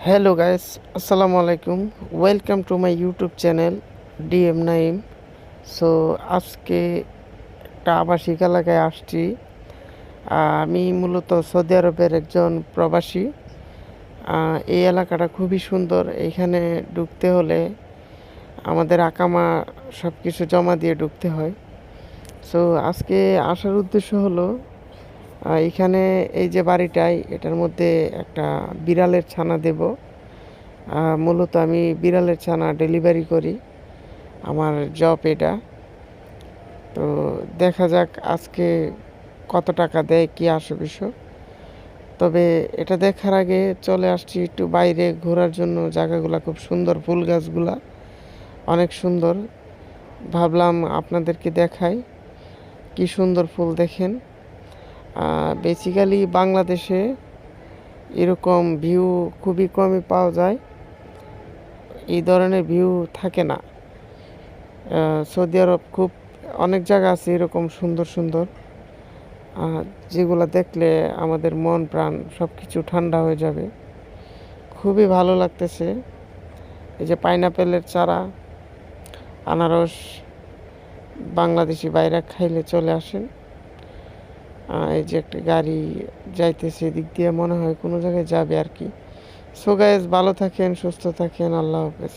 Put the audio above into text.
Hello guys, আসসালামু আলাইকুম। Welcome to my YouTube channel DM Naim. So আজকে একটা আবাসিক এলাকায় আসছি। আমি মূলত সৌদি আরবের একজন প্রবাসী। এই এলাকাটা খুবই সুন্দর। এইখানে ঢুকতে হলে আমাদের আকামা সব কিছু জমা দিয়ে ঢুকতে হয়। সো আজকে আসার উদ্দেশ্য হলো এখানে এই যে বাড়িটায় এটার মধ্যে একটা বিড়ালের ছানা দেব। মূলত আমি বিড়ালের ছানা ডেলিভারি করি, আমার জব এটা। তো দেখা যাক আজকে কত টাকা দেয়, কি আসে বিষয়। তবে এটা দেখার আগে চলে আসছি একটু বাইরে ঘোরার জন্য। জায়গাগুলো খুব সুন্দর, ফুল গাছগুলা অনেক সুন্দর। ভাবলাম আপনাদেরকে দেখাই, কি সুন্দর ফুল দেখেন। বেসিক্যালি বাংলাদেশে এরকম ভিউ খুবই কমই পাওয়া যায়, এই ধরনের ভিউ থাকে না। সৌদি আরব খুব অনেক জায়গা আছে এরকম সুন্দর সুন্দর, যেগুলো দেখলে আমাদের মন প্রাণ সব কিছু ঠান্ডা হয়ে যাবে। খুবই ভালো লাগতেছে। এই যে পাইনাপেলের চারা, আনারস, বাংলাদেশি বাইরা খাইলে চলে আসেন। এই যে একটা গাড়ি যাইতেছে এদিক দিয়ে, মনে হয় কোনো জায়গায় যাবে আর কি। সো গাইস, ভালো থাকেন, সুস্থ থাকেন, আল্লাহ হাফেজ।